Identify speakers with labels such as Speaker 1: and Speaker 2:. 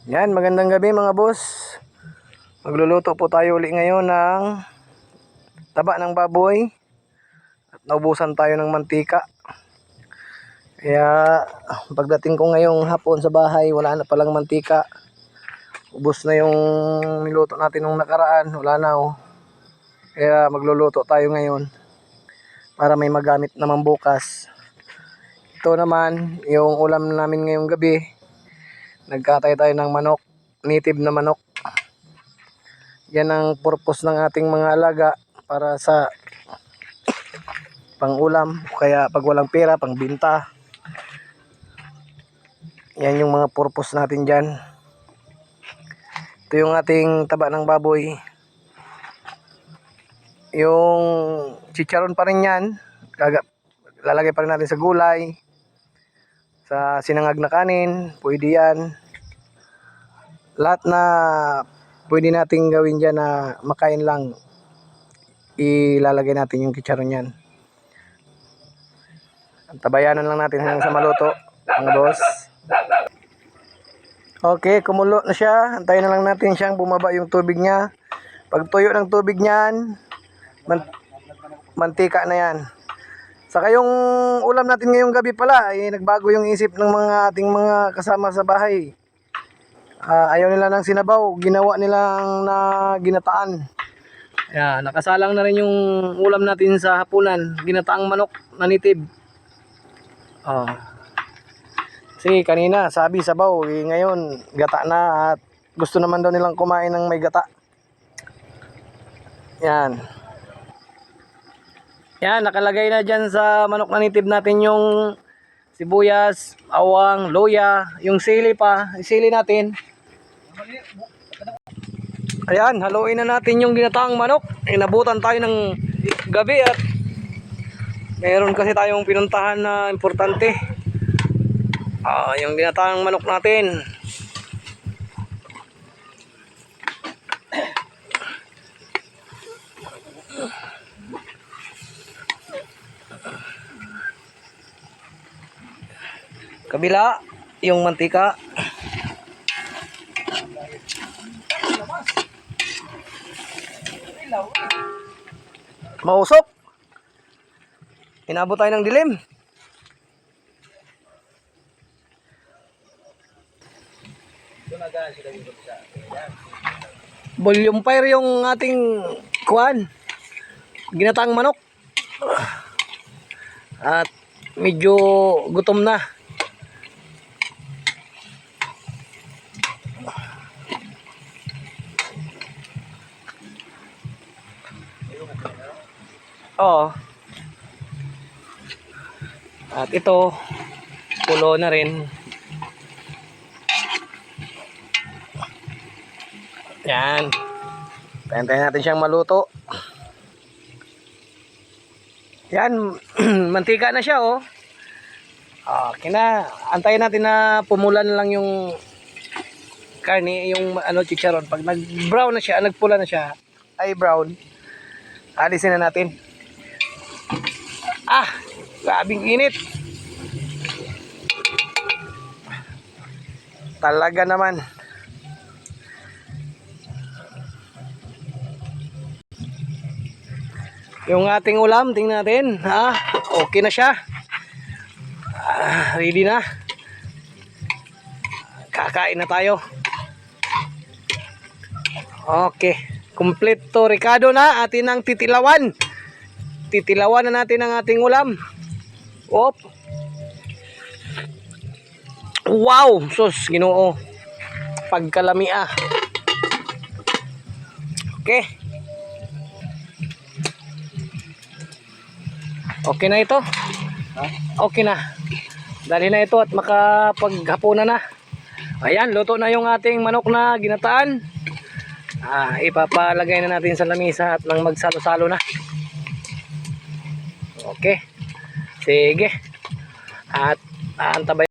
Speaker 1: Yan, magandang gabi mga boss. Magluluto po tayo uli ngayon ng taba ng baboy. At naubusan tayo ng mantika. Kaya pagdating ko ngayong hapon sa bahay, wala na palang mantika. Ubos na yung niluto natin nung nakaraan, wala na oh. Kaya magluluto tayo ngayon para may magamit naman bukas. Ito naman yung ulam namin ngayong gabi. Nagkatay tayo ng manok, native na manok. Yan ang purpose ng ating mga alaga, para sa pang-ulam, kaya pag walang pera, pang-binta. Yan yung mga purpose natin dyan. Ito yung ating taba ng baboy. Yung chicharon pa rin yan, lalagay pa rin natin sa gulay, sa sinangag na kanin, pwede yan. Lahat na pwede nating gawin dyan na makain lang, ilalagay natin yung chicharon yan. Tabayanan lang natin hanggang sa maluto, mga boss. Okay, kumulo na siya. Antayin na lang natin siyang bumaba yung tubig niya. Pag tuyo ng tubig niyan, mantika na yan. Saka yung ulam natin ngayong gabi pala, nagbago yung isip ng mga ating mga kasama sa bahay. Ayaw nila ng sinabaw, ginawa nilang na ginataan. Ayan, nakasalang na rin yung ulam natin sa hapunan, ginataang manok na native. Kasi kanina sabi sabaw, ngayon gata na, at gusto naman daw nilang kumain ng may gata. Yan. Yan, nakalagay na dyan sa manok na native natin yung sibuyas, bawang, luya, yung sili pa, sili natin. Ayan, haluin na natin yung ginataang manok. Inabutan tayo ng gabi at meron kasi tayong pinuntahan na importante. Yung ginataang manok natin. Kabila, yung mantika. Mausok. Inabot tayo ng dilim. Volume fire yung ating kuwan, ginataang manok. At medyo gutom na. Oo. At ito, pulo na rin. Yan. Tayin natin siyang maluto. Yan, mantika na siya oh. Okay na. Antayin natin na pumulan lang yung karne, yung chicharon. Pag nag-brown na siya, nagpula na siya, ay brown, alisin na natin. Grabing init. Talaga naman. Yung ating ulam, tingnan natin. Okay na siya. Ready na. Kakain na tayo. Okay. Kompleto Ricardo na. Atin ang titilawan. Titilawan na natin ang ating ulam. Wow! Sus, Ginoo. Pagkalami Okay. Okay na ito. Okay na. Dali na ito at makapaghapunan na. Ayan, luto na yung ating manok na ginataan. Ipapalagay na natin sa lamisa at nang magsalo-salo na. Okay. Sige. At antabay